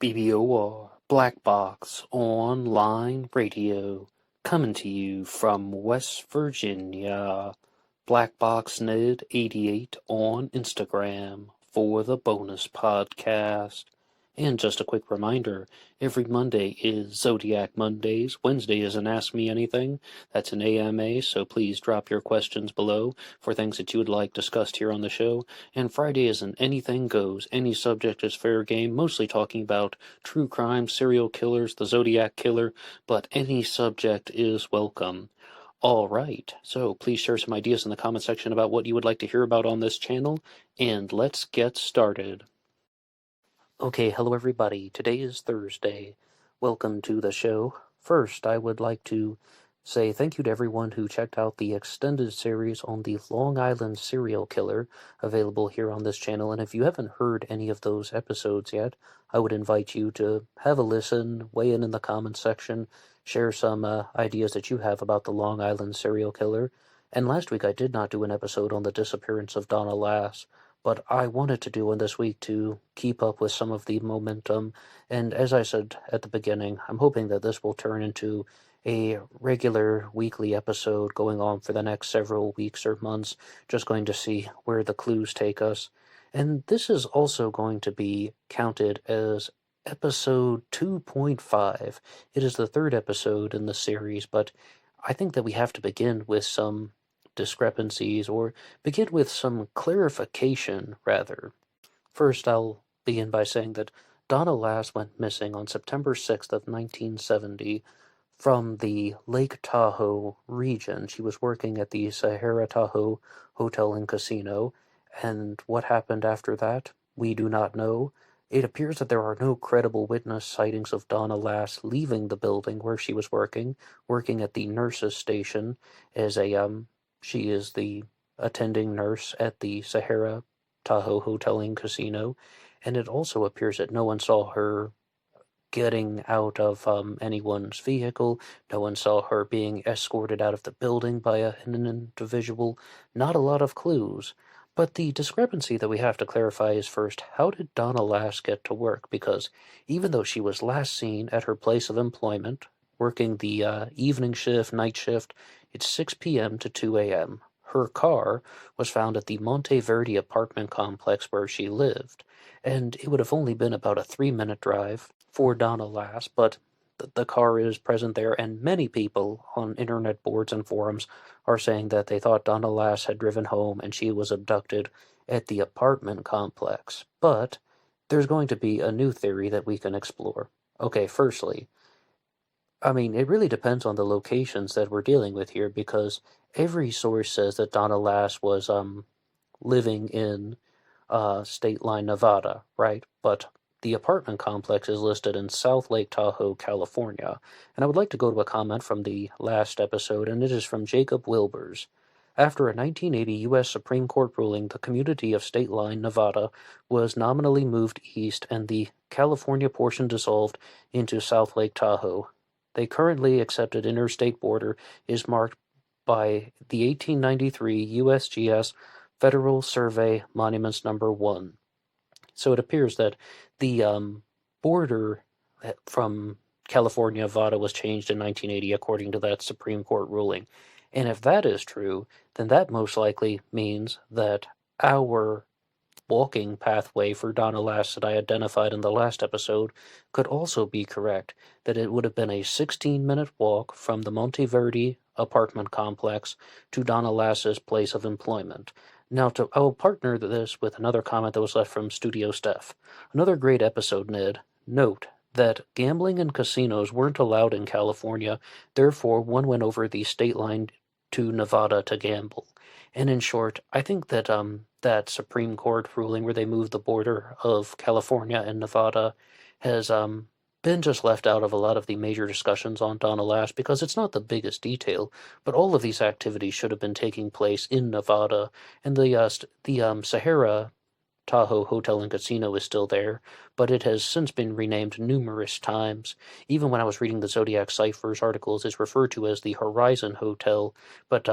BBOR Black Box Online Radio, coming to you from West Virginia. BlackBoxNed88 on Instagram for the bonus podcast. And just a quick reminder, every Monday is Zodiac Mondays. Wednesday is an Ask Me Anything. That's an AMA, so please drop your questions below for things that you would like discussed here on the show. And Friday is an Anything Goes. Any subject is fair game, mostly talking about true crime, serial killers, the Zodiac Killer, but any subject is welcome. All right, so please share some ideas in the comment section about what you would like to hear about on this channel, and let's get started. Okay, hello everybody. Today is Thursday. Welcome to the show. First, I would like to say thank you to everyone who checked out the extended series on the Long Island serial killer available here on this channel. And if you haven't heard any of those episodes yet, I would invite you to have a listen, weigh in the comments section, share some ideas that you have about the Long Island serial killer. And last week I did not do an episode on the disappearance of Donna Lass, but I wanted to do one this week to keep up with some of the momentum. And as I said at the beginning, I'm hoping that this will turn into a regular weekly episode going on for the next several weeks or months, just going to see where the clues take us. And this is also going to be counted as episode 2.5. It is the third episode in the series, but I think that we have to begin with some discrepancies, or begin with some clarification, rather. First, I'll begin by saying that Donna Lass went missing on September 6th of 1970 from the Lake Tahoe region. She was working at the Sahara Tahoe Hotel and Casino, and what happened after that, we do not know. It appears that there are no credible witness sightings of Donna Lass leaving the building where she was working at the nurse's station as she is the attending nurse at the Sahara Tahoe Hotel and Casino, and it also appears that no one saw her getting out of anyone's vehicle. No one saw her being escorted out of the building by an individual. Not a lot of clues. But the discrepancy that we have to clarify is first, how did Donna Lass get to work? Because even though she was last seen at her place of employment, working the evening shift, night shift, it's 6 p.m. to 2 a.m. Her car was found at the Monteverde apartment complex where she lived, and it would have only been about a 3-minute drive for Donna Lass, but the car is present there, and many people on internet boards and forums are saying that they thought Donna Lass had driven home and she was abducted at the apartment complex. But there's going to be a new theory that we can explore. Okay, firstly, it really depends on the locations that we're dealing with here, because every source says that Donna Lass was living in State Line, Nevada, right? But the apartment complex is listed in South Lake Tahoe, California. And I would like to go to a comment from the last episode, and it is from Jacob Wilbers. After a 1980 U.S. Supreme Court ruling, the community of State Line, Nevada, was nominally moved east, and the California portion dissolved into South Lake Tahoe. The currently accepted interstate border is marked by the 1893 USGS Federal Survey Monuments Number 1. So it appears that the border from California, Nevada was changed in 1980 according to that Supreme Court ruling. And if that is true, then that most likely means that our walking pathway for Donna Lass that I identified in the last episode could also be correct, that it would have been a 16-minute walk from the Monteverde apartment complex to Donna Lass's place of employment. Now, I will partner this with another comment that was left from Studio Steph. Another great episode, Ned. Note that gambling and casinos weren't allowed in California, therefore one went over the state line to Nevada to gamble. And in short, I think that that Supreme Court ruling where they moved the border of California and Nevada has been just left out of a lot of the major discussions on Donna Lass, because it's not the biggest detail, but all of these activities should have been taking place in Nevada, and the Sahara Tahoe Hotel and Casino is still there, but it has since been renamed numerous times. Even when I was reading the Zodiac Ciphers articles, it's referred to as the Horizon Hotel, but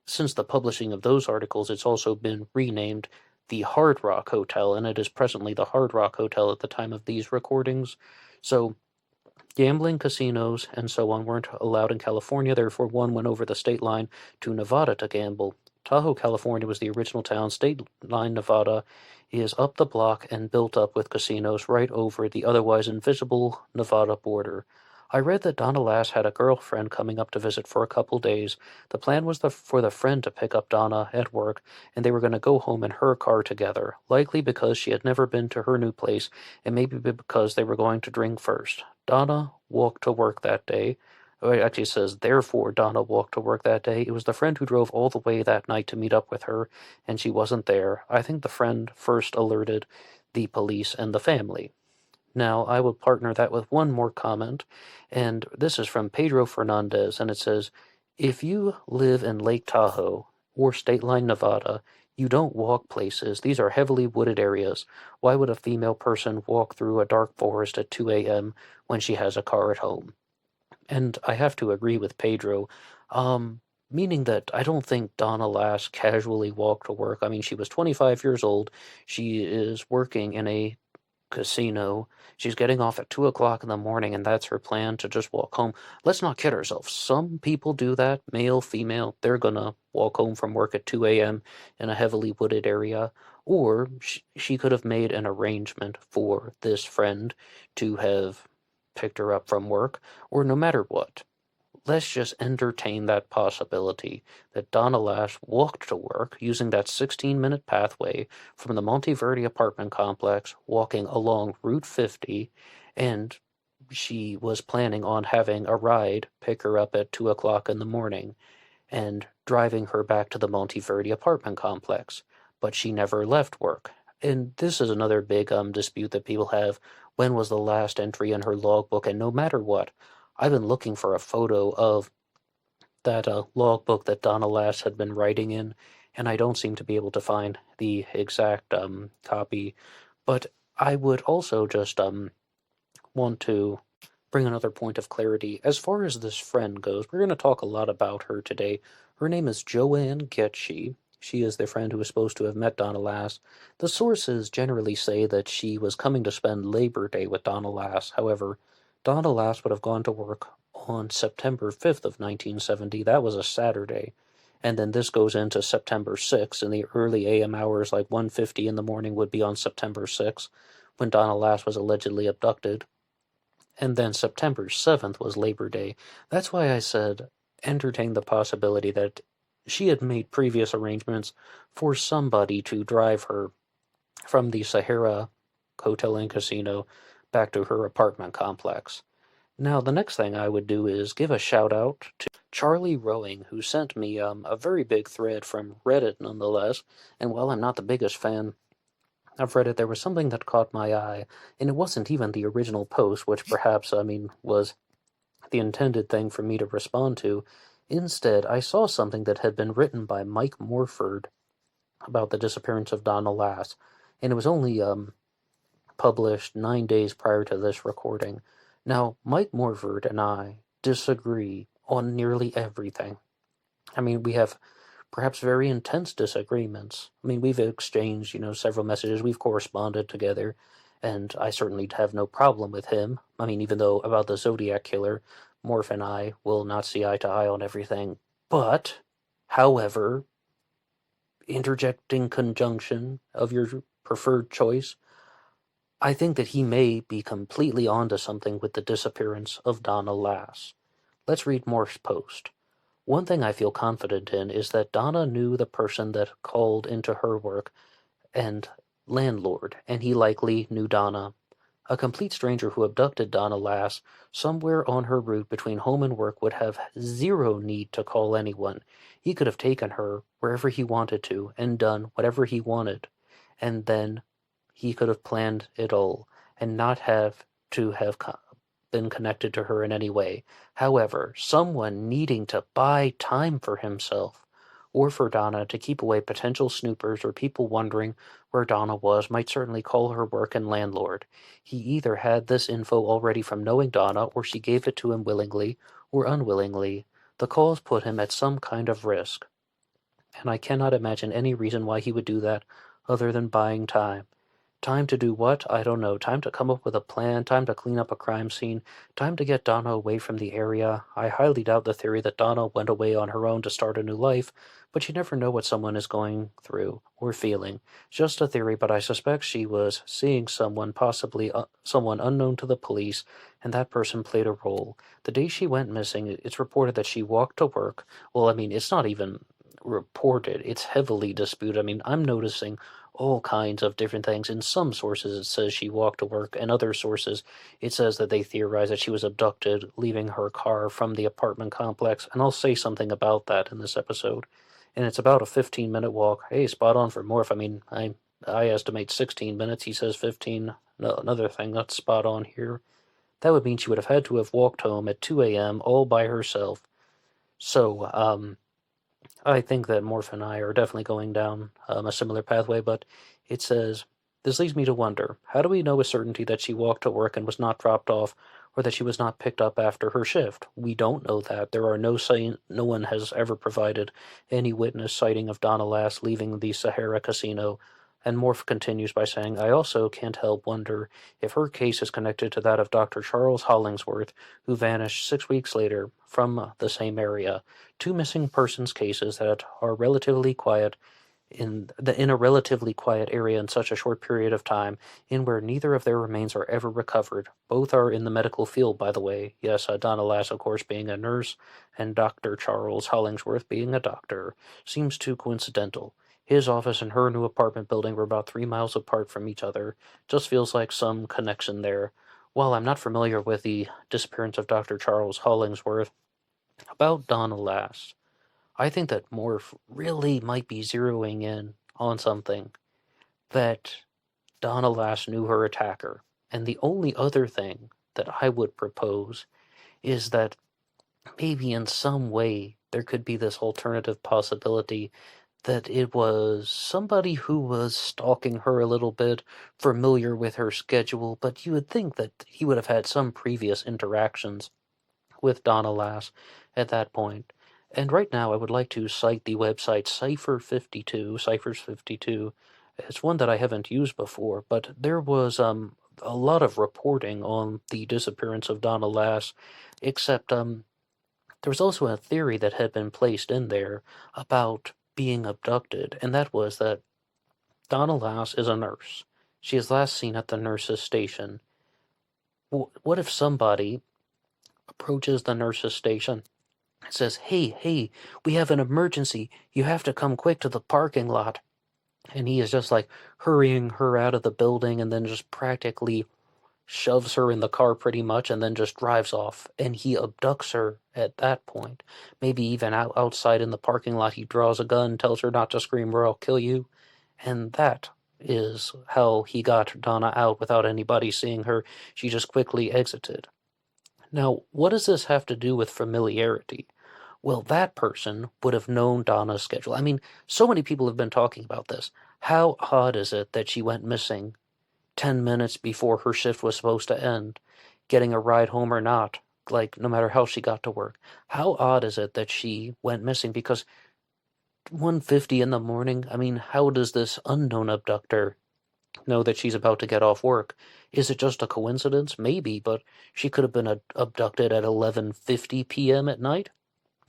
since the publishing of those articles, it's also been renamed the Hard Rock Hotel, and it is presently the Hard Rock Hotel at the time of these recordings. So gambling, casinos, and so on weren't allowed in California, therefore one went over the state line to Nevada to gamble. Tahoe, California was the original town. State line Nevada is up the block and built up with casinos right over the otherwise invisible Nevada border. I read that Donna Lass had a girlfriend coming up to visit for a couple days. The plan was for the friend to pick up Donna at work, and they were going to go home in her car together, likely because she had never been to her new place, and maybe because they were going to drink first. Donna walked to work that day. It actually says, therefore, Donna walked to work that day. It was the friend who drove all the way that night to meet up with her, and she wasn't there. I think the friend first alerted the police and the family. Now, I will partner that with one more comment, and this is from Pedro Fernandez, and it says, if you live in Lake Tahoe or State Line, Nevada, you don't walk places. These are heavily wooded areas. Why would a female person walk through a dark forest at 2 a.m. when she has a car at home? And I have to agree with Pedro, meaning that I don't think Donna Lass casually walked to work. I mean, she was 25 years old. She is working in a casino. She's getting off at 2 o'clock in the morning, and that's her plan, to just walk home. Let's not kid ourselves. Some people do that, male, female. They're gonna walk home from work at 2 a.m. in a heavily wooded area. Or she could have made an arrangement for this friend to have picked her up from work, or no matter what. Let's just entertain that possibility that Donna Lass walked to work using that 16-minute pathway from the Monteverde apartment complex, walking along Route 50, and she was planning on having a ride pick her up at 2 o'clock in the morning and driving her back to the Monteverde apartment complex. But she never left work. And this is another big dispute that people have. When was the last entry in her logbook? And no matter what, I've been looking for a photo of that logbook that Donna Lass had been writing in, and I don't seem to be able to find the exact copy. But I would also just want to bring another point of clarity. As far as this friend goes, we're going to talk a lot about her today. Her name is Joanne Getchie. She is the friend who was supposed to have met Donna Lass. The sources generally say that she was coming to spend Labor Day with Donna Lass. However, Donna Lass would have gone to work on September 5th of 1970. That was a Saturday. And then this goes into September 6th. In the early AM hours, like 1:50 in the morning, would be on September 6th, when Donna Lass was allegedly abducted. And then September 7th was Labor Day. That's why I said entertain the possibility that she had made previous arrangements for somebody to drive her from the Sahara Hotel and Casino back to her apartment complex. Now, the next thing I would do is give a shout out to Charlie Rowing, who sent me a very big thread from Reddit nonetheless, and while I'm not the biggest fan of Reddit, there was something that caught my eye, and it wasn't even the original post, which perhaps, was the intended thing for me to respond to. Instead, I saw something that had been written by Mike Morford about the disappearance of Donna Lass, and it was only published 9 days prior to this recording. Now, Mike Morford and I disagree on nearly everything. We have perhaps very intense disagreements. We've exchanged, several messages, we've corresponded together, and I certainly have no problem with him. Even though about the Zodiac killer, Morph and I will not see eye to eye on everything. But, however, interjecting conjunction of your preferred choice, I think that he may be completely onto something with the disappearance of Donna Lass. Let's read Morph's post. One thing I feel confident in is that Donna knew the person that called into her work and landlord, and he likely knew Donna. A complete stranger who abducted Donna Lass somewhere on her route between home and work would have zero need to call anyone. He could have taken her wherever he wanted to and done whatever he wanted, and then he could have planned it all and not have to have been connected to her in any way. However, someone needing to buy time for himself or for Donna to keep away potential snoopers or people wondering where Donna was might certainly call her work and landlord. He either had this info already from knowing Donna, or she gave it to him willingly or unwillingly. The calls put him at some kind of risk, and I cannot imagine any reason why he would do that other than buying time. Time to do what? I don't know. Time to come up with a plan, time to clean up a crime scene, time to get Donna away from the area. I highly doubt the theory that Donna went away on her own to start a new life, but you never know what someone is going through or feeling. Just a theory, but I suspect she was seeing someone, possibly someone unknown to the police, and that person played a role. The day she went missing, it's reported that she walked to work. Well, I mean, it's not even reported, it's heavily disputed. I mean, I'm noticing all kinds of different things. In some sources, it says she walked to work, and other sources, it says that they theorize that she was abducted, leaving her car from the apartment complex. And I'll say something about that in this episode. And it's about a 15-minute walk. Hey, spot on for Morph. I mean, I estimate 16 minutes. He says 15. No, another thing that's spot on here. That would mean she would have had to have walked home at 2 a.m. all by herself. So, I think that Morph and I are definitely going down a similar pathway, but it says, this leads me to wonder, how do we know with certainty that she walked to work and was not dropped off, or that she was not picked up after her shift? We don't know that. There are no one has ever provided any witness sighting of Donna Lass leaving the Sahara Casino. And Morph continues by saying, I also can't help wonder if her case is connected to that of Dr. Charles Hollingsworth, who vanished 6 weeks later from the same area. Two missing persons cases that are relatively quiet in a relatively quiet area in such a short period of time, in where neither of their remains are ever recovered. Both are in the medical field, by the way. Yes, Donna Lass, of course, being a nurse, and Dr. Charles Hollingsworth being a doctor. Seems too coincidental. His office and her new apartment building were about 3 miles apart from each other. Just feels like some connection there. While I'm not familiar with the disappearance of Dr. Charles Hollingsworth, about Donna Lass, I think that Morph really might be zeroing in on something, that Donna Lass knew her attacker. And the only other thing that I would propose is that maybe in some way there could be this alternative possibility that it was somebody who was stalking her a little bit, familiar with her schedule, but you would think that he would have had some previous interactions with Donna Lass at that point. And right now I would like to cite the website Ciphers 52. It's one that I haven't used before, but there was a lot of reporting on the disappearance of Donna Lass, except there was also a theory that had been placed in there about being abducted, and that was that Donna Lass is a nurse. She is last seen at the nurse's station. What if somebody approaches the nurse's station and says, hey, we have an emergency. You have to come quick to the parking lot. And he is just like hurrying her out of the building and then just practically shoves her in the car pretty much and then just drives off. And he abducts her at that point. Maybe even outside in the parking lot, he draws a gun, tells her not to scream or I'll kill you. And that is how he got Donna out without anybody seeing her. She just quickly exited. Now, what does this have to do with familiarity? Well, that person would have known Donna's schedule. I mean, so many people have been talking about this. How odd is it that she went missing 10 minutes before her shift was supposed to end, getting a ride home or not, like no matter how she got to work? How odd is it that she went missing? Because 1:50 in the morning, I mean, how does this unknown abductor know that she's about to get off work? Is it just a coincidence? Maybe, but she could have been abducted at 11:50 p.m. at night.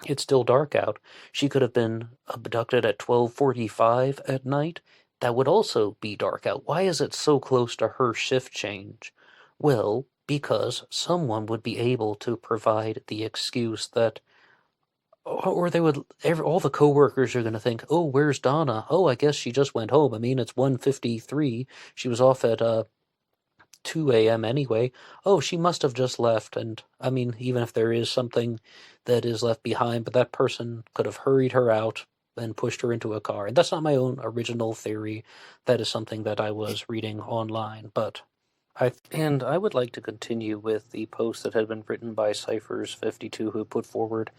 It's still dark out. She could have been abducted at 12:45 at night. That would also be dark out. Why is it so close to her shift change? Well, because someone would be able to provide the excuse that, or they would, all the coworkers are going to think, oh, where's Donna? Oh, I guess she just went home. I mean, it's 1:53. She was off at 2 a.m. anyway. Oh, she must have just left. And I mean, even if there is something that is left behind, but that person could have hurried her out and pushed her into a car. And that's not my own original theory. That is something that I was reading online. But I would like to continue with the post that had been written by Ciphers 52, who put forward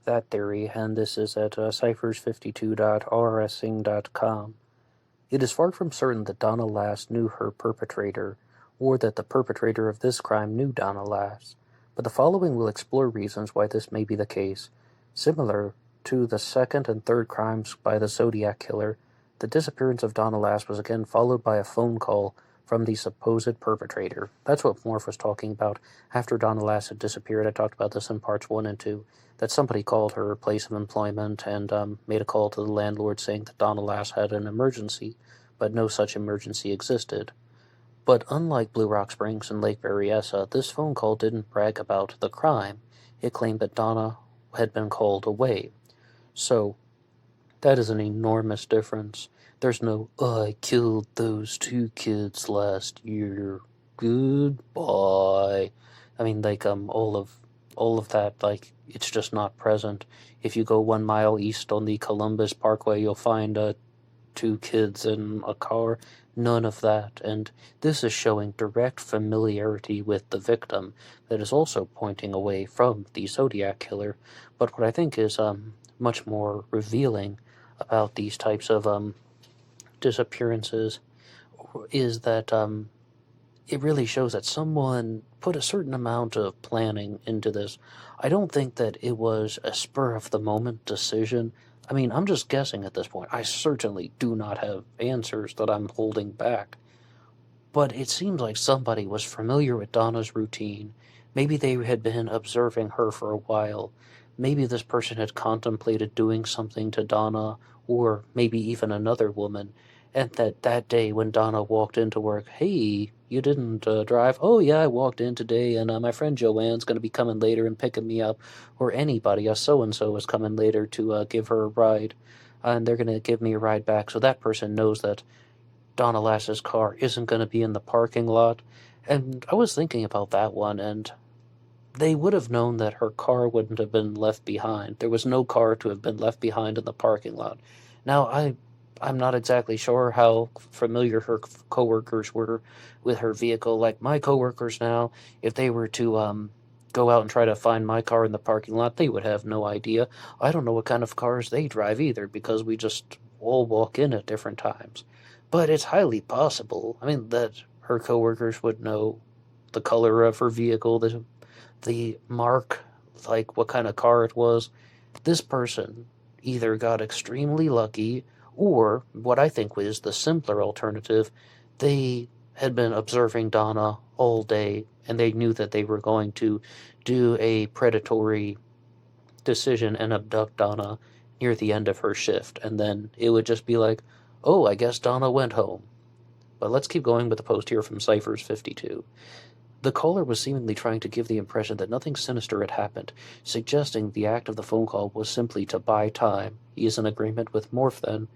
that theory, and this is at ciphers52.rsing.com. It is far from certain that Donna Lass knew her perpetrator, or that the perpetrator of this crime knew Donna Lass, but the following will explore reasons why this may be the case. Similar to the second and third crimes by the Zodiac killer, The disappearance of Donna Lass was again followed by a phone call from the supposed perpetrator. That's what Morph was talking about. After Donna Lass had disappeared, I talked about this in parts 1 and 2, that somebody called her place of employment and made a call to the landlord saying that Donna Lass had an emergency, but no such emergency existed. But unlike Blue Rock Springs and Lake Berryessa, this phone call didn't brag about the crime. It claimed that Donna had been called away. So, that is an enormous difference. There's no, I killed those 2 kids last year. Goodbye. I mean, like, all of that, like, it's just not present. If you go 1 mile east on the Columbus Parkway, you'll find 2 kids in a car. None of that. And this is showing direct familiarity with the victim that is also pointing away from the Zodiac killer. But what I think is much more revealing about these types of disappearances is that it really shows that someone put a certain amount of planning into this. I don't think that it was a spur-of-the-moment decision. I mean, I'm just guessing at this point. I certainly do not have answers that I'm holding back. But it seems like somebody was familiar with Donna's routine. Maybe they had been observing her for a while. Maybe this person had contemplated doing something to Donna, or maybe even another woman, and that day when Donna walked into work, hey, you didn't drive? Oh, yeah, I walked in today, and my friend Joanne's going to be coming later and picking me up, or anybody, a so-and-so is coming later to give her a ride, and they're going to give me a ride back, so that person knows that Donna Lass's car isn't going to be in the parking lot. And I was thinking about that one, and they would have known that her car wouldn't have been left behind. There was no car to have been left behind in the parking lot. Now, I'm not exactly sure how familiar her coworkers were with her vehicle. Like, my coworkers now, if they were to go out and try to find my car in the parking lot, they would have no idea. I don't know what kind of cars they drive either, because we just all walk in at different times. But it's highly possible, I mean, that her coworkers would know the color of her vehicle, the mark, like what kind of car it was. This person either got extremely lucky, or what I think was the simpler alternative, they had been observing Donna all day, and they knew that they were going to do a predatory decision and abduct Donna near the end of her shift, and then it would just be like, oh, I guess Donna went home. But let's keep going with the post here from Cyphers52. The caller was seemingly trying to give the impression that nothing sinister had happened, suggesting the act of the phone call was simply to buy time. He is in agreement with Morph then,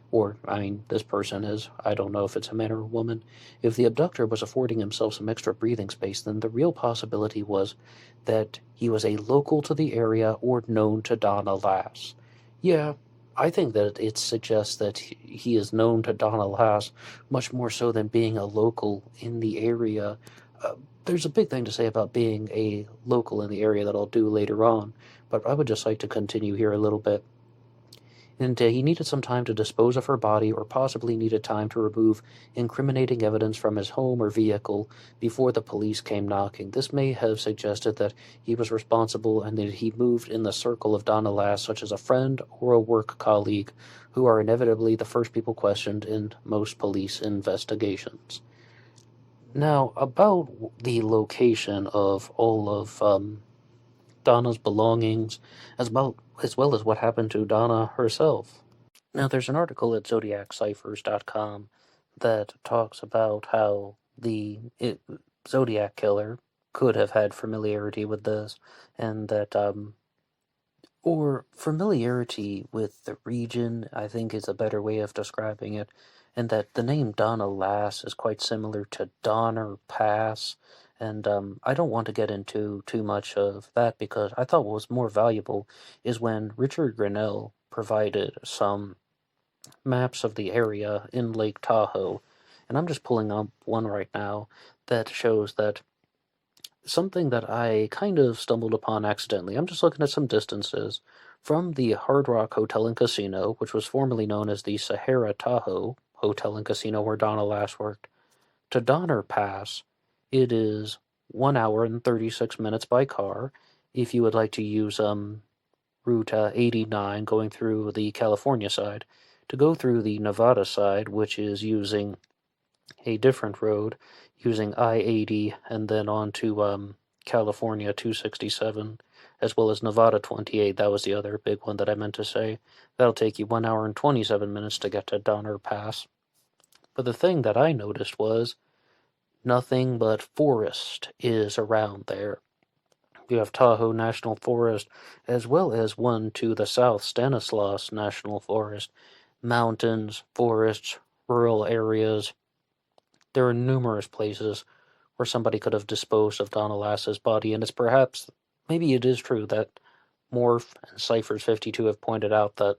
or, I mean, this person is, I don't know if it's a man or a woman. If the abductor was affording himself some extra breathing space, then the real possibility was that he was a local to the area or known to Donna Lass. Yeah, I think that it suggests that he is known to Donna Lass much more so than being a local in the area. There's a big thing to say about being a local in the area that I'll do later on, but I would just like to continue here a little bit. And he needed some time to dispose of her body, or possibly needed time to remove incriminating evidence from his home or vehicle before the police came knocking. This may have suggested that he was responsible and that he moved in the circle of Donna Lass, such as a friend or a work colleague, who are inevitably the first people questioned in most police investigations. Now, about the location of all of Donna's belongings, as well as what happened to Donna herself. Now, there's an article at ZodiacCiphers.com that talks about how the Zodiac killer could have had familiarity with this, and that, or familiarity with the region, I think is a better way of describing it, and that the name Donna Lass is quite similar to Donner Pass, and I don't want to get into too much of that, because I thought what was more valuable is when Richard Grinnell provided some maps of the area in Lake Tahoe, and I'm just pulling up one right now that shows that something that I kind of stumbled upon accidentally. I'm just looking at some distances from the Hard Rock Hotel and Casino, which was formerly known as the Sahara Tahoe Hotel and Casino where Donna Lass worked, to Donner Pass. It is 1 hour and 36 minutes by car. If you would like to use Route 89 going through the California side, to go through the Nevada side, which is using a different road, using I-80 and then on to California 267, as well as Nevada 28. That was the other big one that I meant to say. That'll take you 1 hour and 27 minutes to get to Donner Pass. But the thing that I noticed was nothing but forest is around there. You have Tahoe National Forest, as well as one to the south, Stanislaus National Forest. Mountains, forests, rural areas. There are numerous places where somebody could have disposed of Donna Lass's body, and it's perhaps, maybe it is true that Morph and Cyphers52 have pointed out that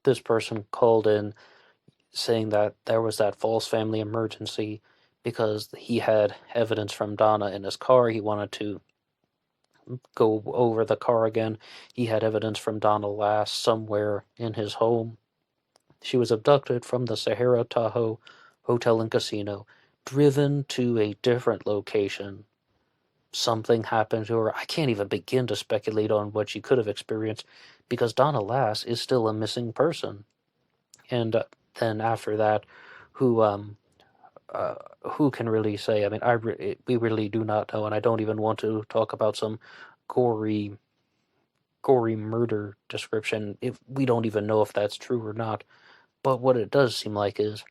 this person called in saying that there was that false family emergency because he had evidence from Donna in his car. He wanted to go over the car again. He had evidence from Donna Lass somewhere in his home. She was abducted from the Sahara Tahoe Hotel and Casino, driven to a different location. Something happened to her. I can't even begin to speculate on what she could have experienced because Donna Lass is still a missing person. And then after that, who can really say? I mean, we really do not know, and I don't even want to talk about some gory murder description if we don't even know if that's true or not. But what it does seem like is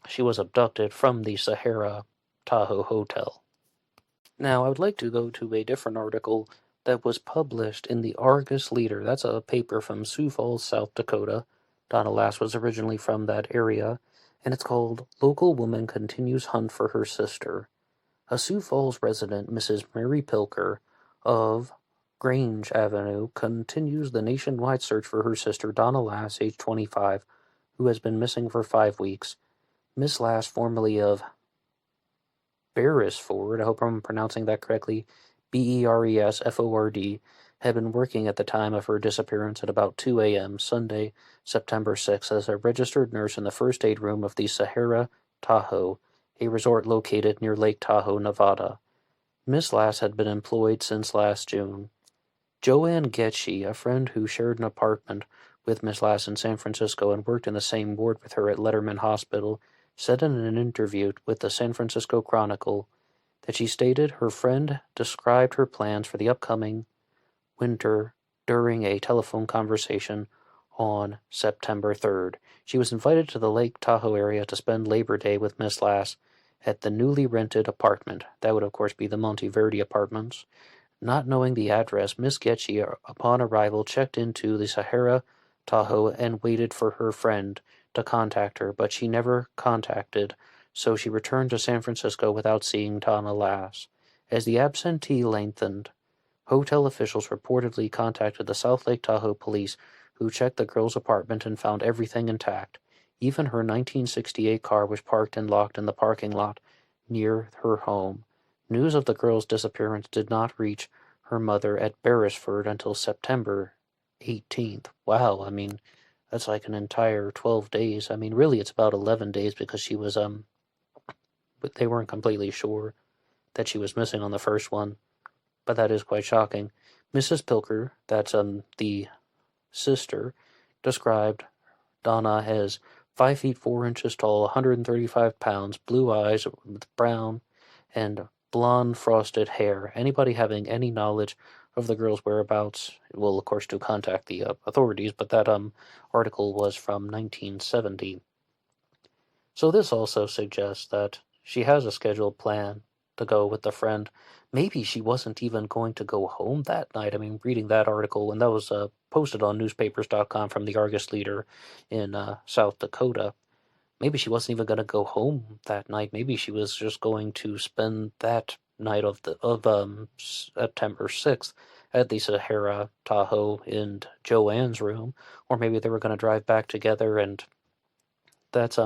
she was abducted from the Sahara Tahoe Hotel. Now, I would like to go to a different article that was published in the Argus Leader. That's a paper from Sioux Falls, South Dakota. Donna Lass was originally from that area, and it's called Local Woman Continues Hunt for Her Sister. A Sioux Falls resident, Mrs. Mary Pilker of Grange Avenue, continues the nationwide search for her sister, Donna Lass, age 25, who has been missing for 5 weeks. Miss Lass, formerly of Beresford, I hope I'm pronouncing that correctly, Beresford, had been working at the time of her disappearance at about 2 a.m. Sunday, September 6th, as a registered nurse in the first aid room of the Sahara Tahoe, a resort located near Lake Tahoe, Nevada. Miss Lass had been employed since last June. Joanne Getchie, a friend who shared an apartment with Miss Lass in San Francisco and worked in the same ward with her at Letterman Hospital, said in an interview with the San Francisco Chronicle that she stated her friend described her plans for the upcoming winter during a telephone conversation on September 3rd. She was invited to the Lake Tahoe area to spend Labor Day with Miss Lass at the newly rented apartment. That would, of course, be the Monteverdi Apartments. Not knowing the address, Miss Getchie, upon arrival, checked into the Sahara Tahoe and waited for her friend to contact her, but she never contacted, so she returned to San Francisco without seeing Donna Lass. As the absentee lengthened, hotel officials reportedly contacted the South Lake Tahoe police, who checked the girl's apartment and found everything intact. Even her 1968 car was parked and locked in the parking lot near her home. News of the girl's disappearance did not reach her mother at Beresford until September 18th. Wow, I mean, that's like an entire 12 days. I mean, really, it's about 11 days because she was, but they weren't completely sure that she was missing on the first one. But that is quite shocking. Mrs. Pilker, that's the sister, described Donna as 5 feet 4 inches tall, 135 pounds, blue eyes with brown and blonde frosted hair. Anybody having any knowledge of the girl's whereabouts will, of course, to contact the authorities, but that article was from 1970. So this also suggests that she has a scheduled plan to go with a friend. Maybe she wasn't even going to go home that night. I mean, reading that article, and that was posted on newspapers.com from the Argus Leader in South Dakota. Maybe she wasn't even going to go home that night. Maybe she was just going to spend that night of September 6th at the Sahara Tahoe in Joanne's room, or maybe they were going to drive back together, and that's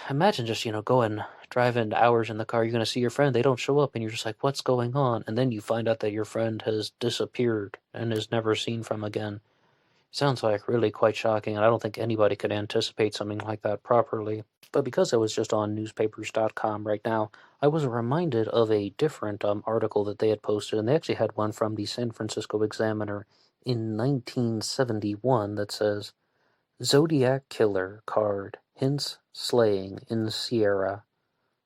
imagine just, driving hours in the car, you're going to see your friend, they don't show up, and you're just like, what's going on? And then you find out that your friend has disappeared and is never seen from again. Sounds like really quite shocking, and I don't think anybody could anticipate something like that properly. But because I was just on newspapers.com right now, I was reminded of a different article that they had posted, and they actually had one from the San Francisco Examiner in 1971 that says, Zodiac Killer card hints slaying in Sierra.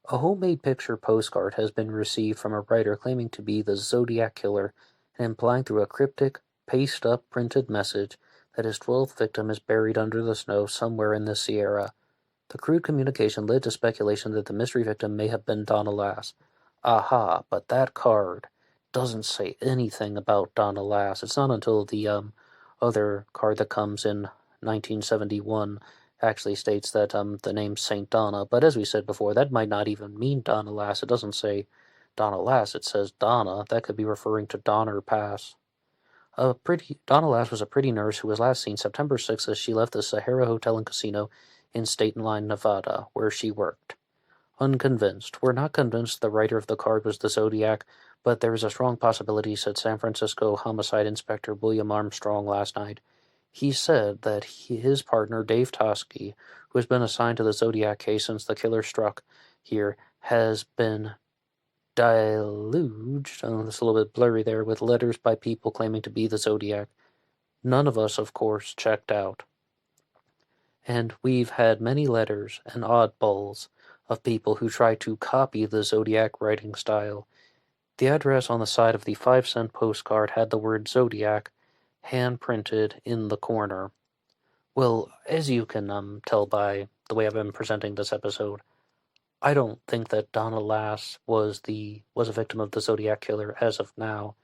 A homemade picture postcard has been received from a writer claiming to be the Zodiac Killer and implying through a cryptic, paste-up printed message that his 12th victim is buried under the snow somewhere in the Sierra. The crude communication led to speculation that the mystery victim may have been Donna Lass. Aha, but that card doesn't say anything about Donna Lass. It's not until the other card that comes in 1971 actually states that the name's Saint Donna. But as we said before, that might not even mean Donna Lass. It doesn't say Donna Lass. It says Donna. That could be referring to Donner Pass. Donna Lass was a pretty nurse who was last seen September 6th as she left the Sahara Hotel and Casino in State Line, Nevada, where she worked. Unconvinced. We're not convinced the writer of the card was the Zodiac, but there is a strong possibility, said San Francisco Homicide Inspector William Armstrong last night. He said that his partner, Dave Tosky, who has been assigned to the Zodiac case since the killer struck here, has been deluged, it's a little bit blurry there, with letters by people claiming to be the Zodiac. None of us, of course, checked out. And we've had many letters and oddballs of people who try to copy the Zodiac writing style. The address on the side of the 5-cent postcard had the word Zodiac hand-printed in the corner. Well, as you can tell by the way I've been presenting this episode, I don't think that Donna Lass was a victim of the Zodiac Killer as of now.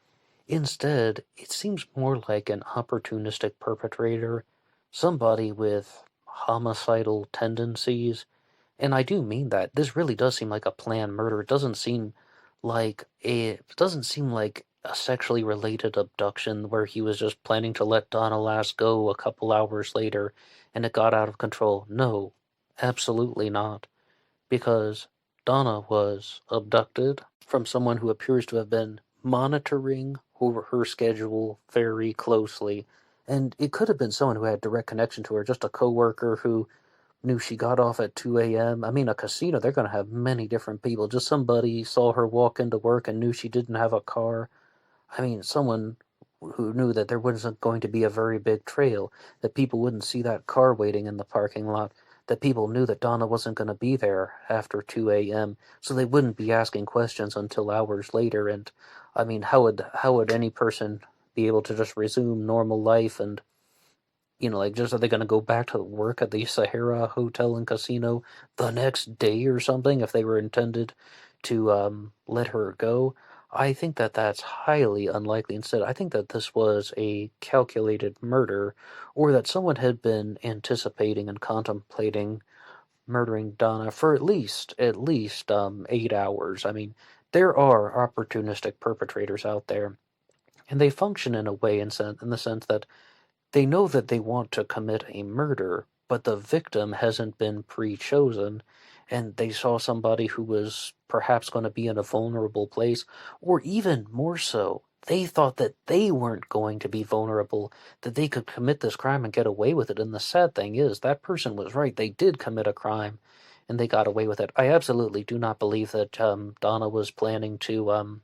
Instead, it seems more like an opportunistic perpetrator, somebody with homicidal tendencies. And I do mean that. This really does seem like a planned murder. It doesn't seem like a sexually related abduction where he was just planning to let Donna Lass go a couple hours later and it got out of control. No, absolutely not. Because Donna was abducted from someone who appears to have been monitoring her schedule very closely. And it could have been someone who had direct connection to her, just a coworker who knew she got off at 2 a.m. I mean, a casino, they're going to have many different people. Just somebody saw her walk into work and knew she didn't have a car. I mean, someone who knew that there wasn't going to be a very big trail, that people wouldn't see that car waiting in the parking lot, that people knew that Donna wasn't going to be there after 2 a.m., so they wouldn't be asking questions until hours later. And, I mean, how would any person be able to just resume normal life and, just are they going to go back to work at the Sahara Hotel and Casino the next day or something if they were intended to let her go? I think that that's highly unlikely. Instead, I think that this was a calculated murder, or that someone had been anticipating and contemplating murdering Donna for at least 8 hours. I mean, there are opportunistic perpetrators out there, and they function in a way in the sense that they know that they want to commit a murder, but the victim hasn't been pre-chosen, and they saw somebody who was perhaps going to be in a vulnerable place, or even more so, they thought that they weren't going to be vulnerable, that they could commit this crime and get away with it. And the sad thing is, that person was right. They did commit a crime, and they got away with it. I absolutely do not believe that Donna was planning to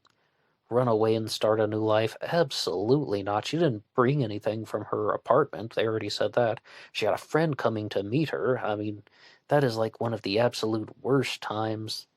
run away and start a new life? Absolutely not. She didn't bring anything from her apartment. They already said that. She had a friend coming to meet her. I mean, that is like one of the absolute worst times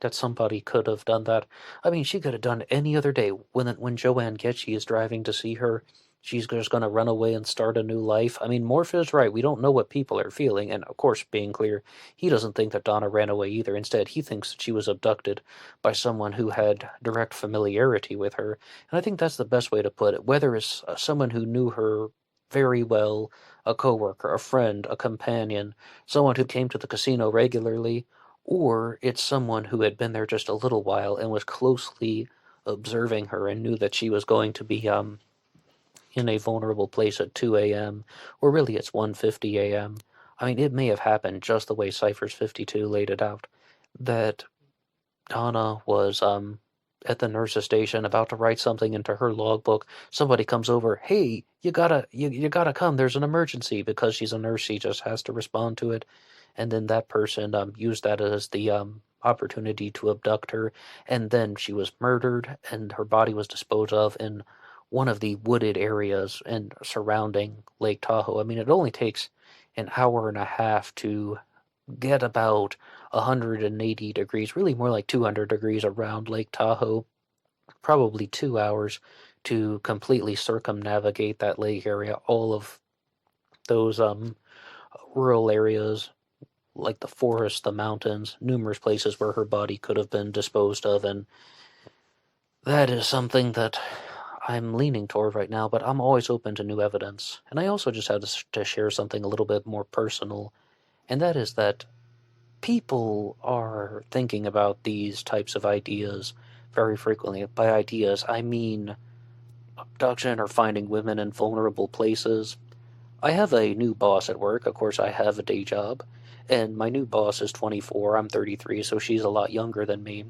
that somebody could have done that. I mean, she could have done it any other day. When Joanne Getchy is driving to see her, she's just going to run away and start a new life. I mean, Morph is right. We don't know what people are feeling. And of course, being clear, he doesn't think that Donna ran away either. Instead, he thinks that she was abducted by someone who had direct familiarity with her. And I think that's the best way to put it. Whether it's someone who knew her very well, a coworker, a friend, a companion, someone who came to the casino regularly, or it's someone who had been there just a little while and was closely observing her and knew that she was going to be in a vulnerable place at 2 a.m., or really it's 1:50 a.m. I mean, it may have happened just the way Cyphers 52 laid it out, that Donna was at the nurse's station about to write something into her logbook. Somebody comes over, hey, you gotta come, there's an emergency. Because she's a nurse, she just has to respond to it. And then that person used that as the opportunity to abduct her, and then she was murdered, and her body was disposed of in one of the wooded areas and surrounding Lake Tahoe. I mean, it only takes an hour and a half to get about 180 degrees, really more like 200 degrees around Lake Tahoe, probably 2 hours to completely circumnavigate that lake area, all of those rural areas like the forest, the mountains, numerous places where her body could have been disposed of, and that is something that I'm leaning toward right now, but I'm always open to new evidence. And I also just had to share something a little bit more personal, and that is that people are thinking about these types of ideas very frequently. By ideas, I mean abduction or finding women in vulnerable places. I have a new boss at work. Of course, I have a day job, and my new boss is 24. I'm 33, so she's a lot younger than me.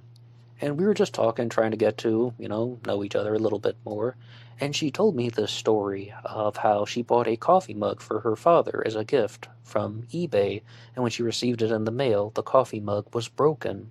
And we were just talking, trying to get to, know each other a little bit more. And she told me this story of how she bought a coffee mug for her father as a gift from eBay, and when she received it in the mail, the coffee mug was broken.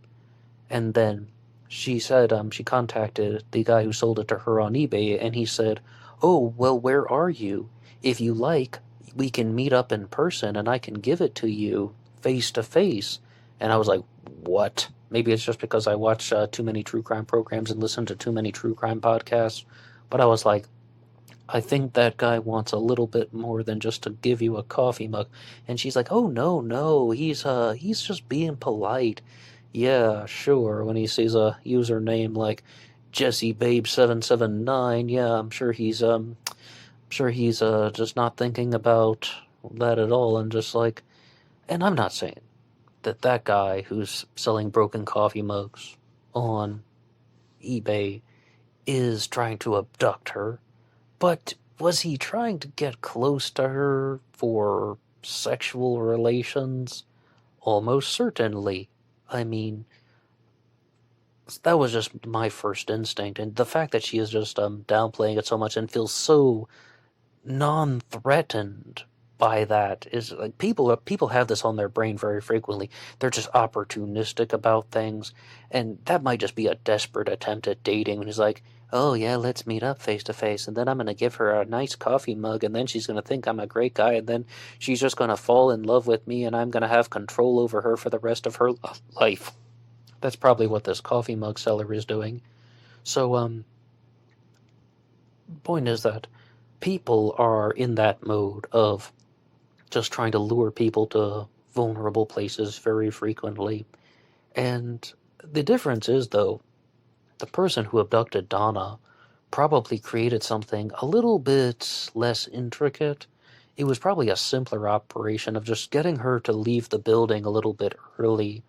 And then she said she contacted the guy who sold it to her on eBay, and he said, "Oh, well, where are you? If you like, we can meet up in person, and I can give it to you face to face." And I was like, what? Maybe it's just because I watch too many true crime programs and listen to too many true crime podcasts. But I was like, I think that guy wants a little bit more than just to give you a coffee mug. And she's like, "Oh, no, he's just being polite." Yeah, sure. When he sees a username like JesseBabe779, yeah, I'm sure he's just not thinking about that at all, and just like, and I'm not saying that guy who's selling broken coffee mugs on eBay is trying to abduct her, but was he trying to get close to her for sexual relations? Almost certainly. I mean, that was just my first instinct, and the fact that she is just downplaying it so much and feels so non-threatened by that is like, people have this on their brain very frequently. They're just opportunistic about things, and that might just be a desperate attempt at dating. And he's like, "Oh yeah, let's meet up face to face, and then I'm gonna give her a nice coffee mug, and then she's gonna think I'm a great guy, and then she's just gonna fall in love with me, and I'm gonna have control over her for the rest of her life." That's probably what this coffee mug seller is doing. So point is that people are in that mode of just trying to lure people to vulnerable places very frequently. And the difference is, though, the person who abducted Donna probably created something a little bit less intricate. It was probably a simpler operation of just getting her to leave the building a little bit early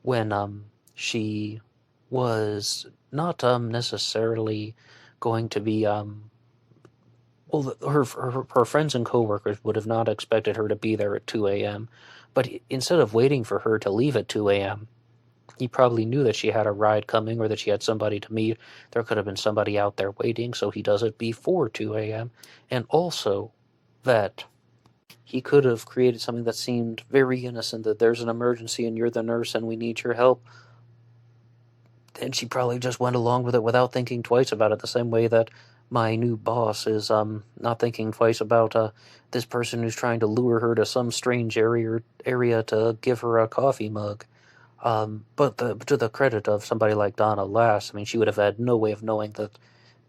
when she was not necessarily going to be well, her friends and coworkers would have not expected her to be there at 2 a.m., but instead of waiting for her to leave at 2 a.m., he probably knew that she had a ride coming or that she had somebody to meet. There could have been somebody out there waiting, so he does it before 2 a.m., and also that he could have created something that seemed very innocent, that there's an emergency and you're the nurse and we need your help. And she probably just went along with it without thinking twice about it, the same way that my new boss is not thinking twice about this person who's trying to lure her to some strange area to give her a coffee mug. But to the credit of somebody like Donna Lass, I mean, she would have had no way of knowing that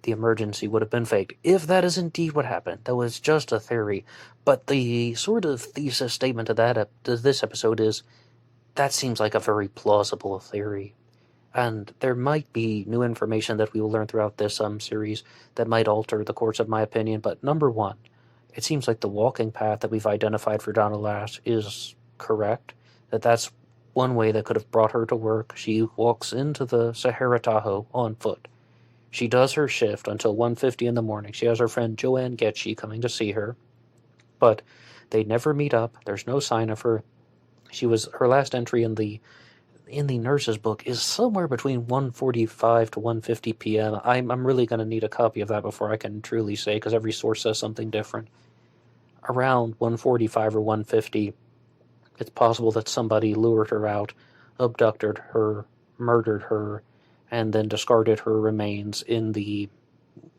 the emergency would have been faked. If that is indeed what happened, that was just a theory. But the sort of thesis statement to this episode is, that seems like a very plausible theory. And there might be new information that we will learn throughout this series that might alter the course of my opinion. But number one, it seems like the walking path that we've identified for Donna Lass is correct. That's one way that could have brought her to work. She walks into the Sahara Tahoe on foot. She does her shift until 1:50 in the morning. She has her friend Joanne Getchie coming to see her. But they never meet up. There's no sign of her. Her last entry in the nurse's book is somewhere between 1:45 to 1:50 p.m. I'm really going to need a copy of that before I can truly say, because every source says something different. Around 1:45 or 1:50, it's possible that somebody lured her out, abducted her, murdered her, and then discarded her remains in the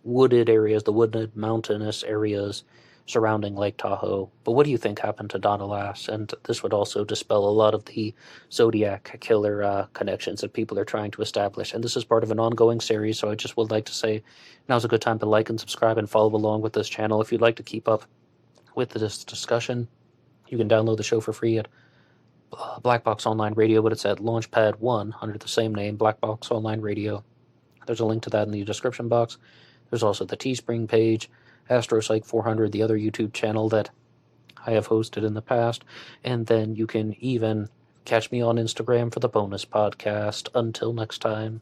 wooded areas, the wooded mountainous areas surrounding Lake Tahoe. But what do you think happened to Donna Lass? And this would also dispel a lot of the Zodiac killer connections that people are trying to establish. And this is part of an ongoing series, so I just would like to say now's a good time to like and subscribe and follow along with this channel. If you'd like to keep up with this discussion, you can download the show for free at Black Box Online Radio, but it's at LaunchPad 1 under the same name, Black Box Online Radio. There's a link to that in the description box. There's also the Teespring page, AstroPsych 400, the other YouTube channel that I have hosted in the past, and then you can even catch me on Instagram for the bonus podcast. Until next time.